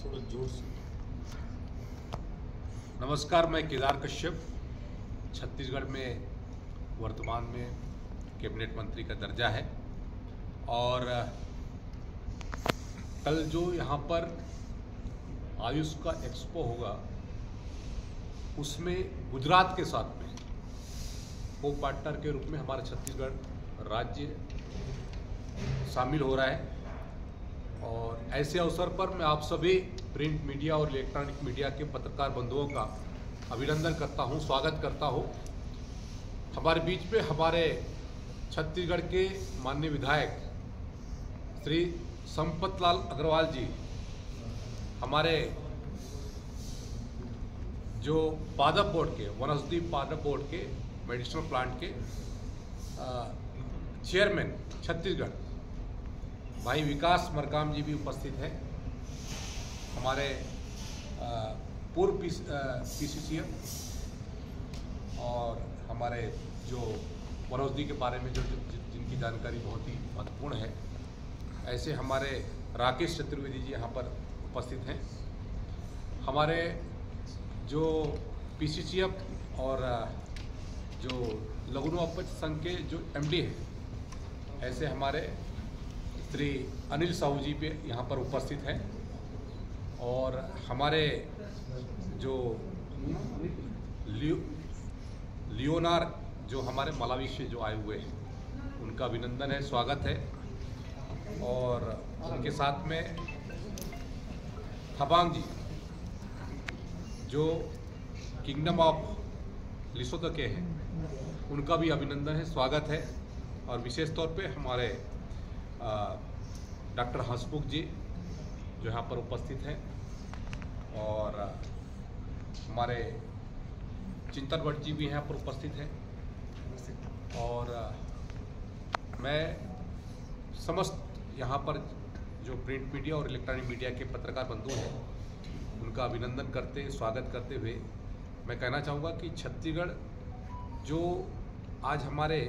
थोड़ा जोर से। नमस्कार, मैं केदार कश्यप। छत्तीसगढ़ में वर्तमान में कैबिनेट मंत्री का दर्जा है और कल जो यहाँ पर आयुष का एक्सपो होगा उसमें गुजरात के साथ में को पार्टनर के रूप में हमारा छत्तीसगढ़ राज्य शामिल हो रहा है। और ऐसे अवसर पर मैं आप सभी प्रिंट मीडिया और इलेक्ट्रॉनिक मीडिया के पत्रकार बंधुओं का अभिनंदन करता हूं, स्वागत करता हूं। हमारे बीच में हमारे छत्तीसगढ़ के माननीय विधायक श्री संपत लाल अग्रवाल जी, हमारे जो पादप बोर्ड के वनौषधि पादप बोर्ड के मेडिसिनल प्लांट के चेयरमैन छत्तीसगढ़ भाई विकास मरकाम जी भी उपस्थित हैं। हमारे पूर्व पीसीसीएम और हमारे जो वनौषधि के बारे में जो जिनकी जानकारी बहुत ही महत्वपूर्ण है, ऐसे हमारे राकेश चतुर्वेदी जी यहाँ पर उपस्थित हैं। हमारे जो पीसीसीएम और जो लघु उपज संघ के जो एमडी हैं, ऐसे हमारे श्री अनिल साहू जी पे यहाँ पर उपस्थित हैं। और हमारे जो लियोनार जो हमारे मलावी से जो आए हुए हैं, उनका अभिनंदन है, स्वागत है। और उनके साथ में थबांग जी जो किंगडम ऑफ लिसोतो के हैं, उनका भी अभिनंदन है, स्वागत है। और विशेष तौर पे हमारे डॉक्टर हंसमुख जी जो यहाँ पर उपस्थित हैं और हमारे चिंतन भट्ट जी भी यहाँ पर उपस्थित हैं। और मैं समस्त यहाँ पर जो प्रिंट मीडिया और इलेक्ट्रॉनिक मीडिया के पत्रकार बंधु हैं, उनका अभिनंदन करते, स्वागत करते हुए मैं कहना चाहूँगा कि छत्तीसगढ़ जो आज हमारे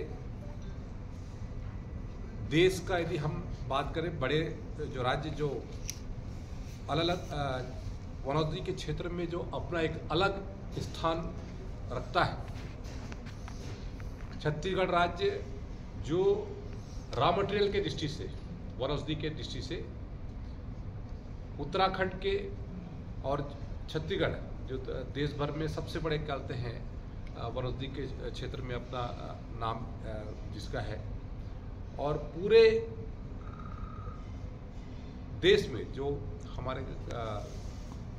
देश का, यदि हम बात करें, बड़े जो राज्य जो अलग अलग वनौषधि के क्षेत्र में जो अपना एक अलग स्थान रखता है, छत्तीसगढ़ राज्य जो रॉ मटेरियल के दृष्टि से, वनौषधि के दृष्टि से उत्तराखंड के और छत्तीसगढ़ जो देश भर में सबसे बड़े कहते हैं वनौषधि के क्षेत्र में अपना नाम जिसका है, और पूरे देश में जो हमारे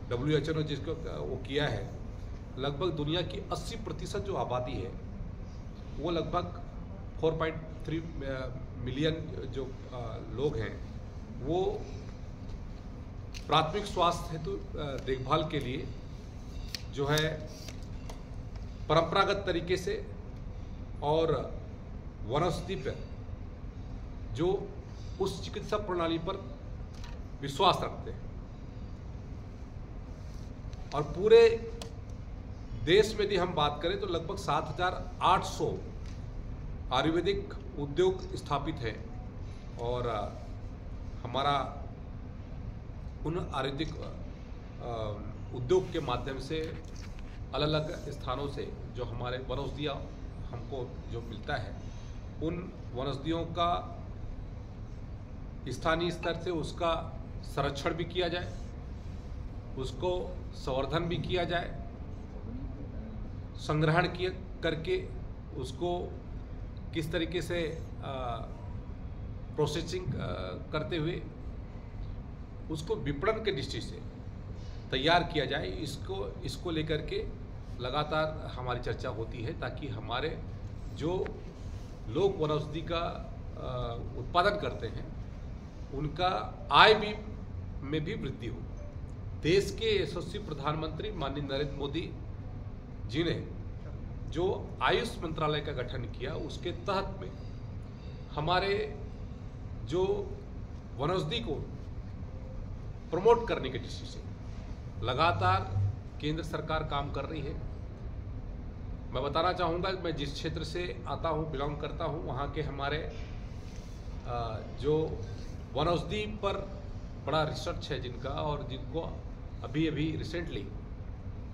WHO ने जिसको वो किया है, लगभग दुनिया की 80% जो आबादी है वो लगभग 4.3 मिलियन जो लोग हैं, वो प्राथमिक स्वास्थ्य हेतु देखभाल के लिए जो है परंपरागत तरीके से और वनौषधि पर जो उस चिकित्सा प्रणाली पर विश्वास रखते हैं। और पूरे देश में यदि हम बात करें तो लगभग 7,800 आयुर्वेदिक उद्योग स्थापित हैं। और हमारा उन आयुर्वेदिक उद्योग के माध्यम से अलग अलग स्थानों से जो हमारे वनौषधियाँ हमको जो मिलता है, उन वनौषधियों का स्थानीय स्तर से उसका संरक्षण भी किया जाए, उसको संवर्धन भी किया जाए, संग्रहण किए करके उसको किस तरीके से प्रोसेसिंग करते हुए उसको विपणन के दृष्टि से तैयार किया जाए, इसको लेकर के लगातार हमारी चर्चा होती है, ताकि हमारे जो लोग वनौषधि का उत्पादन करते हैं उनका आय भी में भी वृद्धि हो। देश के यशस्वी प्रधानमंत्री माननीय नरेंद्र मोदी जी ने जो आयुष मंत्रालय का गठन किया, उसके तहत में हमारे जो वनौषधि को प्रमोट करने की दृष्टि से लगातार केंद्र सरकार काम कर रही है। मैं बताना चाहूँगा, मैं जिस क्षेत्र से आता हूँ, बिलोंग करता हूँ, वहाँ के हमारे जो वनौषधि पर बड़ा रिसर्च है जिनका, और जिनको अभी अभी रिसेंटली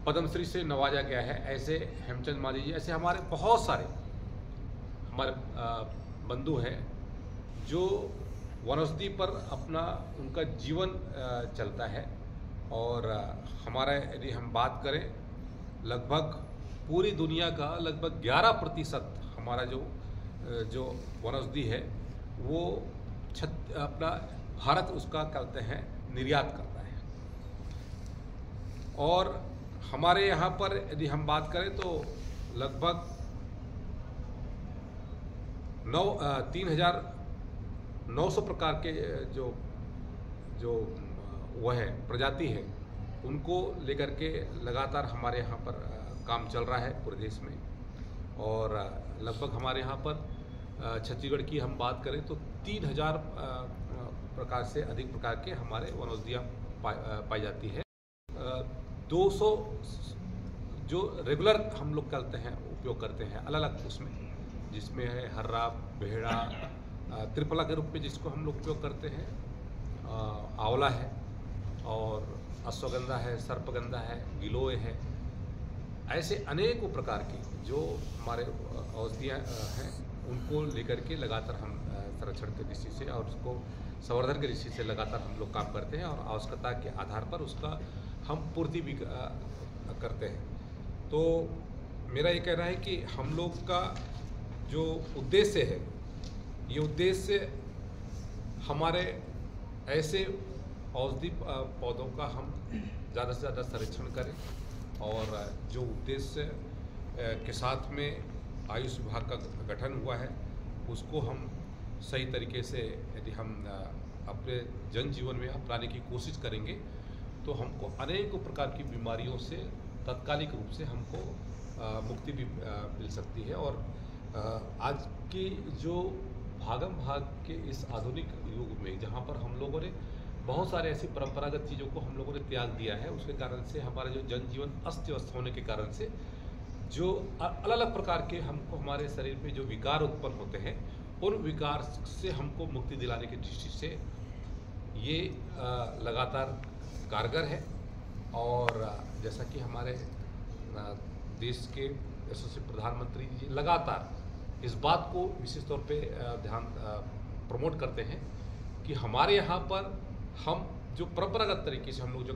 पद्मश्री से नवाजा गया है, ऐसे हेमचंद मांझी जी, ऐसे हमारे बहुत सारे हमारे बंधु हैं जो वनौषधि पर अपना उनका जीवन चलता है। और हमारा यदि हम बात करें, लगभग पूरी दुनिया का लगभग 11% हमारा जो वनौषधि है वो अपना भारत उसका कहते हैं निर्यात करता है। और हमारे यहाँ पर यदि हम बात करें तो लगभग 3,900 प्रकार के जो वह है प्रजाति है, उनको लेकर के लगातार हमारे यहाँ पर काम चल रहा है पूरे देश में। और लगभग हमारे यहाँ पर छत्तीसगढ़ की हम बात करें तो 3,000 प्रकार से अधिक प्रकार के हमारे वनौषधियाँ पाई जाती है। 200 जो रेगुलर हम लोग करते हैं, उपयोग करते हैं अलग अलग उसमें, जिसमें है हर्रा, बेहड़ा, त्रिफला के रूप में जिसको हम लोग उपयोग करते हैं, आंवला है और अश्वगंधा है, सर्पगंधा है, गिलोय है। ऐसे अनेकों प्रकार की जो हमारे औषधियाँ हैं उनको लेकर के लगातार हम संरक्षण की दृष्टि से और उसको संवर्धन की दृष्टि से लगातार हम लोग काम करते हैं, और आवश्यकता के आधार पर उसका हम पूर्ति भी करते हैं। तो मेरा ये कहना है कि हम लोग का जो उद्देश्य है, ये उद्देश्य हमारे ऐसे औषधि पौधों का हम ज़्यादा से ज़्यादा संरक्षण करें, और जो उद्देश्य के साथ में आयुष विभाग का गठन हुआ है उसको हम सही तरीके से यदि हम अपने जनजीवन में अपनाने की कोशिश करेंगे तो हमको अनेकों प्रकार की बीमारियों से तात्कालिक रूप से हमको मुक्ति भी मिल सकती है। और आज की जो भागम भाग के इस आधुनिक युग में, जहाँ पर हम लोगों ने बहुत सारे ऐसी परंपरागत चीज़ों को हम लोगों ने त्याग दिया है, उसके कारण से हमारा जो जनजीवन अस्त व्यस्त होने के कारण से जो अलग अलग प्रकार के हमको हमारे शरीर में जो विकार उत्पन्न होते हैं, उन विकार से हमको मुक्ति दिलाने की दृष्टि से ये लगातार कारगर है। और जैसा कि हमारे देश के यशस्वी प्रधानमंत्री जी लगातार इस बात को विशेष तौर पे ध्यान प्रमोट करते हैं कि हमारे यहाँ पर हम जो परंपरागत तरीके से हम लोग जो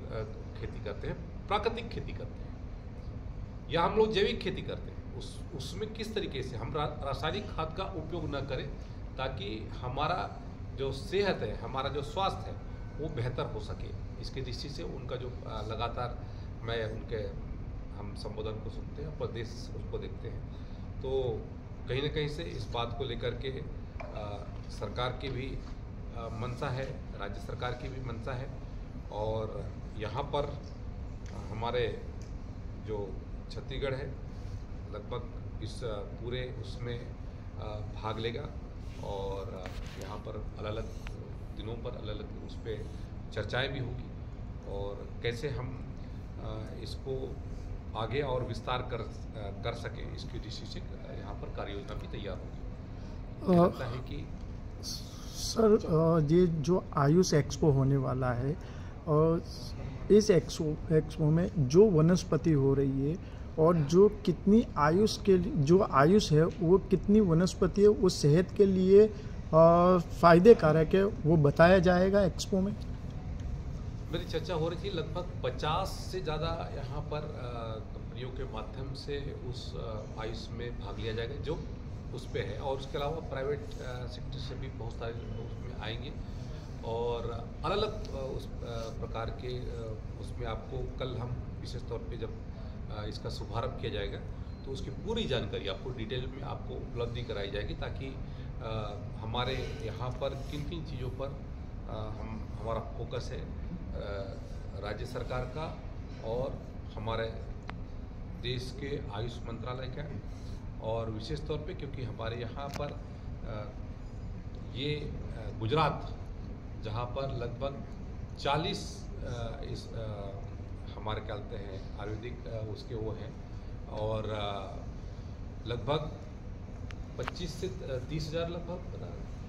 खेती करते हैं, प्राकृतिक खेती करते हैं या हम लोग जैविक खेती करते हैं, उसमें किस तरीके से हम रासायनिक खाद का उपयोग न करें ताकि हमारा जो सेहत है, हमारा जो स्वास्थ्य है वो बेहतर हो सके। इसके दृष्टि से उनका जो लगातार मैं उनके हम संबोधन को सुनते हैं, प्रदेश उसको देखते हैं, तो कहीं ना कहीं से इस बात को लेकर के सरकार की भी मंशा है, राज्य सरकार की भी मंशा है। और यहाँ पर हमारे जो छत्तीसगढ़ है लगभग इस पूरे उसमें भाग लेगा, और यहाँ पर अलग अलग दिनों पर अलग अलग उस पर चर्चाएँ भी होगी, और कैसे हम इसको आगे और विस्तार कर सकें इसकी दृष्टि से यहाँ पर कार्य योजना भी तैयार होगी। लगता है कि सर ये जो आयुष एक्सपो होने वाला है, और इस एक्सपो में जो वनस्पति हो रही है और जो कितनी आयुष के जो आयुष है वो कितनी वनस्पति है वो सेहत के लिए फ़ायदे कारक है, वो बताया जाएगा एक्सपो में। मेरी चर्चा हो रही थी, लगभग 50 से ज़्यादा यहाँ पर कंपनियों के माध्यम से उस आयुष में भाग लिया जाएगा जो उस पे है, और उसके अलावा प्राइवेट सेक्टर से भी बहुत सारे लोग उसमें आएंगे, और अलग अलग उस प्रकार के उसमें आपको कल हम विशेष तौर पे जब इसका शुभारंभ किया जाएगा तो उसकी पूरी जानकारी आपको डिटेल में आपको उपलब्धि कराई जाएगी, ताकि हमारे यहाँ पर किन किन चीज़ों पर हमारा फोकस है राज्य सरकार का और हमारे देश के आयुष मंत्रालय का, और विशेष तौर पे क्योंकि हमारे यहाँ पर ये गुजरात जहाँ पर लगभग 40 इस हमारे क्या कहते हैं आयुर्वेदिक उसके वो हैं, और लगभग 25 से 30 हज़ार, लगभग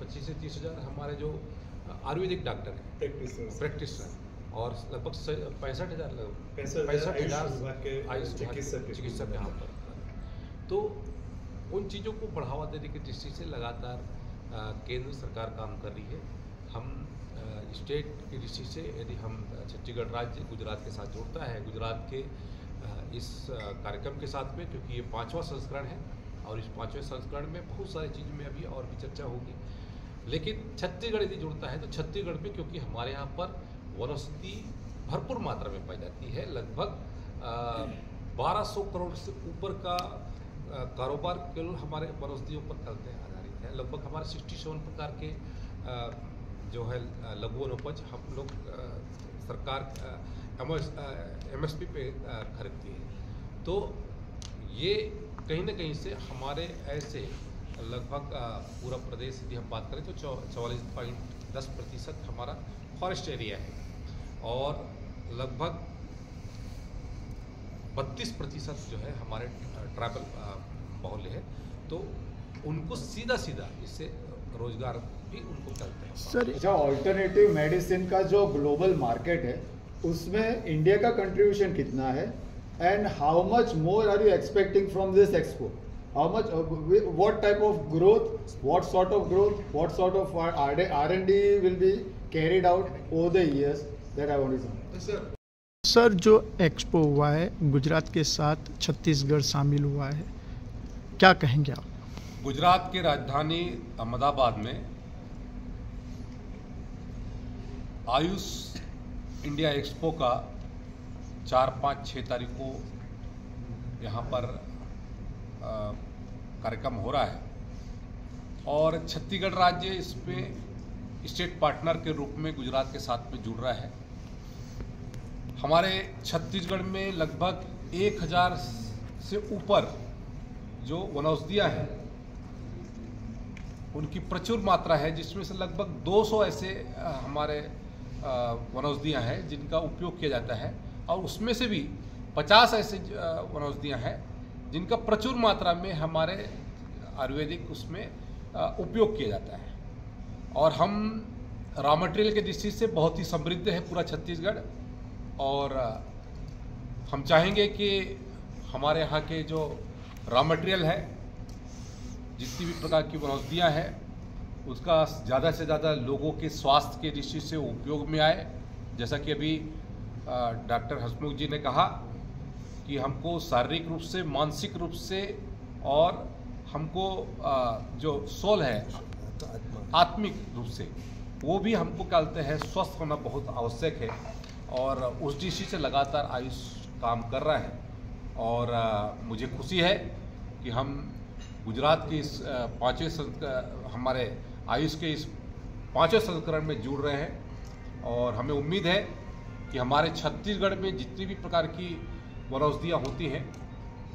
25 से 30 हज़ार हमारे जो आयुर्वेदिक डॉक्टर हैं, प्रैक्टिसर, और लगभग 65,000 आयुष चिकित्सक यहाँ पर। तो उन चीज़ों को बढ़ावा देने की दृष्टि से लगातार केंद्र सरकार काम कर रही है। हम स्टेट की दृष्टि से यदि हम छत्तीसगढ़ राज्य गुजरात के साथ जुड़ता है, गुजरात के इस कार्यक्रम के साथ में, क्योंकि ये 5वां संस्करण है और इस 5वें संस्करण में बहुत सारी चीज़ों में अभी और भी चर्चा होगी। लेकिन छत्तीसगढ़ यदि जुड़ता है तो छत्तीसगढ़ में, क्योंकि हमारे यहाँ पर वनौषधि भरपूर मात्रा में पाई जाती है, लगभग 1200 करोड़ से ऊपर का कारोबार केवल हमारे वनौषधियों पर करते आधारित है। लगभग हमारे 67 प्रकार के जो है लघु वनोपज हम लोग सरकार MSP पे खरीदती है। तो ये कहीं ना कहीं से हमारे ऐसे लगभग पूरा प्रदेश यदि हम बात करें तो 44.10% हमारा फॉरेस्ट एरिया है और लगभग 32% जो है हमारे ट्राइबल बाहुल्य है। तो उनको सीधा इससे रोजगार भी उनको चलते हैं। सर, अच्छा, ऑल्टरनेटिव मेडिसिन का जो ग्लोबल मार्केट है उसमें इंडिया का कंट्रीब्यूशन कितना है, and how much more are you expecting from this expo? How much, what type of growth, what sort of growth, what sort of R&D will be carried out over the years, that I want to know. Sir, जो expo हुआ है गुजरात के साथ छत्तीसगढ़ शामिल हुआ है, क्या कहेंगे आप? गुजरात की राजधानी अहमदाबाद में आयुष इंडिया एक्सपो का 4, 5, 6 तारीख को यहाँ पर कार्यक्रम हो रहा है और छत्तीसगढ़ राज्य इसमें स्टेट पार्टनर के रूप में गुजरात के साथ में जुड़ रहा है। हमारे छत्तीसगढ़ में लगभग 1000 से ऊपर जो वनौषधियाँ हैं उनकी प्रचुर मात्रा है, जिसमें से लगभग 200 ऐसे हमारे वनौषधियाँ हैं जिनका उपयोग किया जाता है और उसमें से भी 50 ऐसे वनौषधियाँ हैं जिनका प्रचुर मात्रा में हमारे आयुर्वेदिक उसमें उपयोग किया जाता है। और हम रॉ मटेरियल के दृष्टि से बहुत ही समृद्ध है पूरा छत्तीसगढ़, और हम चाहेंगे कि हमारे यहाँ के जो रॉ मटेरियल है, जितनी भी प्रकार की वनौषधियाँ हैं, उसका ज़्यादा से ज़्यादा लोगों के स्वास्थ्य के दृष्टि से उपयोग में आए। जैसा कि अभी डॉक्टर हसमुख जी ने कहा कि हमको शारीरिक रूप से, मानसिक रूप से और हमको जो सोल है आत्मिक रूप से वो भी हमको कहते हैं स्वस्थ होना बहुत आवश्यक है। और उस दृष्टि से लगातार आयुष काम कर रहा है और मुझे खुशी है कि हम गुजरात के इस 5वें हमारे आयुष के इस 5वें संस्करण में जुड़ रहे हैं और हमें उम्मीद है कि हमारे छत्तीसगढ़ में जितनी भी प्रकार की वनौषधियाँ होती हैं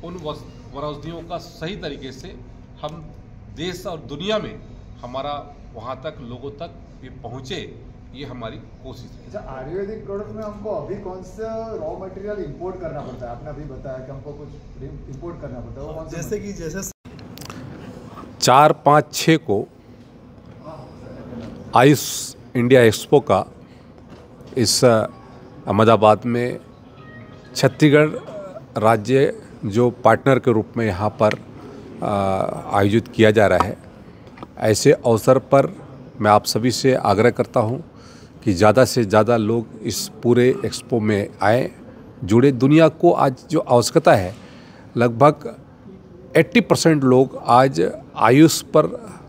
उन वनौषधियों का सही तरीके से हम देश और दुनिया में हमारा वहाँ तक लोगों तक भी पहुँचे, ये हमारी कोशिश है। अच्छा, आयुर्वेदिक प्रोडक्ट में हमको अभी कौन सा रॉ मटेरियल इंपोर्ट करना पड़ता है? आपने अभी बताया कि हमको कुछ इंपोर्ट करना पड़ता है, वो कौन सा? जैसे 4, 5, 6 को आयुष इंडिया एक्सपो का इस अहमदाबाद में छत्तीसगढ़ राज्य जो पार्टनर के रूप में यहाँ पर आयोजित किया जा रहा है। ऐसे अवसर पर मैं आप सभी से आग्रह करता हूँ कि ज़्यादा से ज़्यादा लोग इस पूरे एक्सपो में आए, जुड़े। दुनिया को आज जो आवश्यकता है, लगभग 80% लोग आज आयुष पर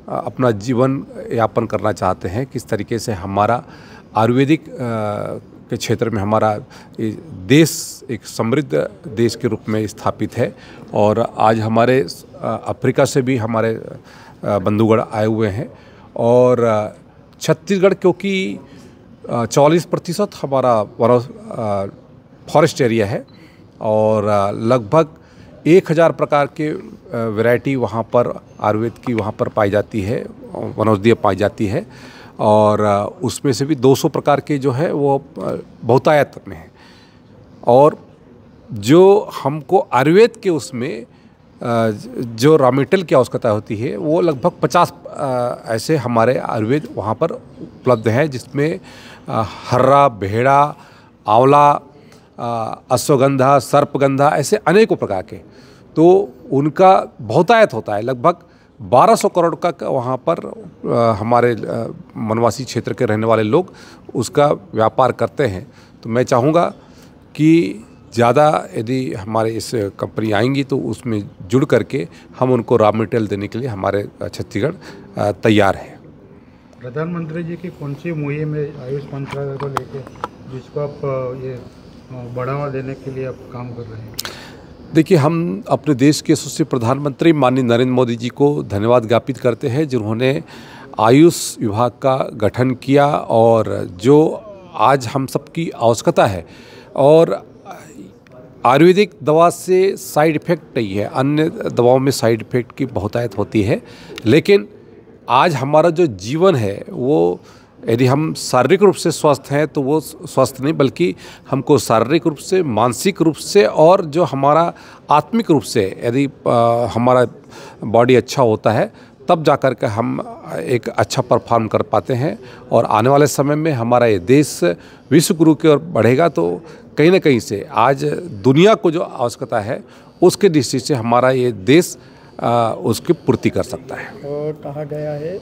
अपना जीवन यापन करना चाहते हैं। किस तरीके से हमारा आयुर्वेदिक के क्षेत्र में हमारा देश एक समृद्ध देश के रूप में स्थापित है। और आज हमारे अफ्रीका से भी हमारे बंधुगण आए हुए हैं और छत्तीसगढ़ क्योंकि 44% हमारा फॉरेस्ट एरिया है और लगभग 1000 प्रकार के वैरायटी वहाँ पर आयुर्वेद की वहाँ पर पाई जाती है, वनौषधियाँ पाई जाती है और उसमें से भी 200 प्रकार के जो है वो बहुतायत में है। और जो हमको आयुर्वेद के उसमें जो रॉ मटेरियल की आवश्यकता होती है वो लगभग 50 ऐसे हमारे आयुर्वेद वहाँ पर उपलब्ध हैं, जिसमें हर्रा, भेड़ा, आंवला, अश्वगंधा, सर्पगंधा, ऐसे अनेकों प्रकार के। तो उनका बहुतायत होता है, लगभग 1200 करोड़ का वहाँ पर हमारे वनवासी क्षेत्र के रहने वाले लोग उसका व्यापार करते हैं। तो मैं चाहूँगा कि ज़्यादा यदि हमारे इस कंपनी आएंगी तो उसमें जुड़ करके हम उनको रॉ मटेरियल देने के लिए हमारे छत्तीसगढ़ तैयार है। प्रधानमंत्री जी की कौन सी मुहिम है आयुष मंत्रालय को लेकर जिसको आप ये बढ़ावा देने के लिए आप काम कर रहे हैं? देखिए, हम अपने देश के यशस्वी प्रधानमंत्री माननीय नरेंद्र मोदी जी को धन्यवाद ज्ञापित करते हैं, जिन्होंने आयुष विभाग का गठन किया और जो आज हम सबकी आवश्यकता है। और आयुर्वेदिक दवा से साइड इफ़ेक्ट नहीं है, अन्य दवाओं में साइड इफ़ेक्ट की बहुतायत होती है, लेकिन आज हमारा जो जीवन है वो यदि हम शारीरिक रूप से स्वस्थ हैं तो वो स्वस्थ नहीं, बल्कि हमको शारीरिक रूप से, मानसिक रूप से और जो हमारा आत्मिक रूप से यदि हमारा बॉडी अच्छा होता है तब जा कर के हम एक अच्छा परफॉर्म कर पाते हैं। और आने वाले समय में हमारा ये देश विश्व गुरु की ओर बढ़ेगा, तो कहीं ना कहीं से आज दुनिया को जो आवश्यकता है उसके दृष्टि से हमारा ये देश उसकी पूर्ति कर सकता है। और कहा गया है,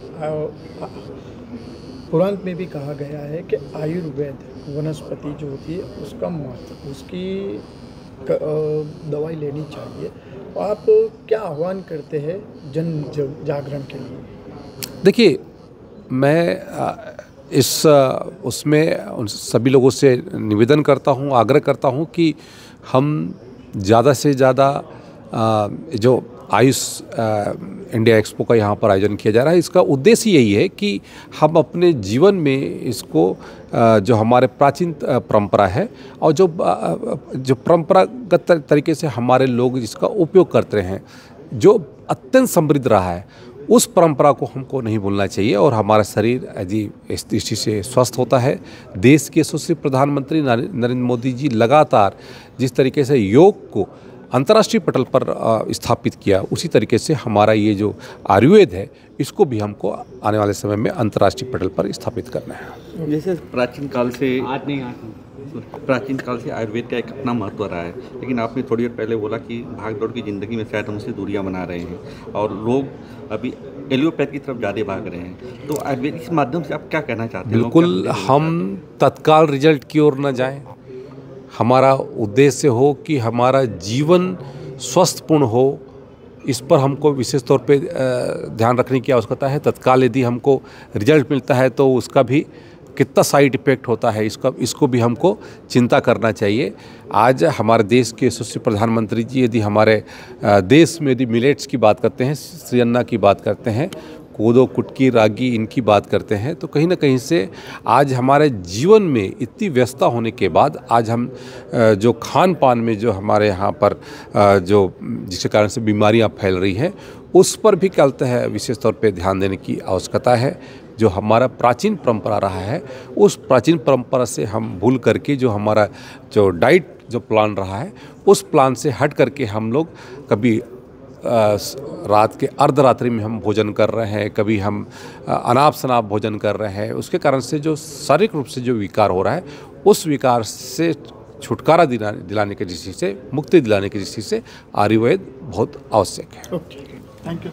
पुराण में भी कहा गया है कि आयुर्वेद वनस्पति जो होती है उसका महत्व, उसकी दवाई लेनी चाहिए। आप क्या आह्वान करते हैं जन जागरण के लिए? देखिए, मैं उसमें उन सभी लोगों से निवेदन करता हूँ, आग्रह करता हूँ कि हम ज़्यादा से ज़्यादा जो आयुष इंडिया एक्सपो का यहाँ पर आयोजन किया जा रहा है, इसका उद्देश्य यही है कि हम अपने जीवन में इसको जो हमारे प्राचीन परंपरा है और जो परंपरागत तरीके से हमारे लोग जिसका उपयोग करते हैं, जो अत्यंत समृद्ध रहा है, उस परंपरा को हमको नहीं भूलना चाहिए। और हमारा शरीर यदि इस दृष्टि से स्वस्थ होता है, देश के यशस्वी प्रधानमंत्री नरेंद्र मोदी जी लगातार जिस तरीके से योग को अंतर्राष्ट्रीय पटल पर स्थापित किया, उसी तरीके से हमारा ये जो आयुर्वेद है इसको भी हमको आने वाले समय में अंतर्राष्ट्रीय पटल पर स्थापित करना है। जैसे प्राचीन काल से आयुर्वेद का एक अपना महत्व रहा है, लेकिन आपने थोड़ी देर पहले बोला कि भागदौड़ की ज़िंदगी में शायद हम उससे दूरियां बना रहे हैं और लोग अभी एलोपैथ की तरफ ज़्यादा भाग रहे हैं। तो आयुर्वेद इस माध्यम से आप क्या कहना चाहते हैं? बिल्कुल, हम तत्काल रिजल्ट की ओर न जाएं। हमारा उद्देश्य हो कि हमारा जीवन स्वस्थपूर्ण हो, इस पर हमको विशेष तौर पे ध्यान रखने की आवश्यकता है। तत्काल यदि हमको रिजल्ट मिलता है तो उसका भी कितना साइड इफ़ेक्ट होता है, इसको भी हमको चिंता करना चाहिए। आज हमारे देश के यशस्वी प्रधानमंत्री जी यदि हमारे देश में यदि मिलेट्स की बात करते हैं, श्री अन्ना की बात करते हैं, कोदो, कुटकी, रागी, इनकी बात करते हैं, तो कहीं ना कहीं से आज हमारे जीवन में इतनी व्यस्तता होने के बाद आज हम जो खान पान में जो हमारे यहाँ पर जो जिसके कारण से बीमारियाँ फैल रही हैं, उस पर भी कहते हैं विशेष तौर पे ध्यान देने की आवश्यकता है। जो हमारा प्राचीन परंपरा रहा है, उस प्राचीन परंपरा से हम भूल करके जो हमारा जो डाइट जो प्लान रहा है, उस प्लान से हट करके हम लोग कभी रात के अर्धरात्रि में हम भोजन कर रहे हैं, कभी हम अनाप शनाप भोजन कर रहे हैं। उसके कारण से जो शारीरिक रूप से जो विकार हो रहा है, उस विकार से छुटकारा दिलाने की दृष्टि से, मुक्ति दिलाने की दृष्टि से आयुर्वेद बहुत आवश्यक है। Okay, thank you.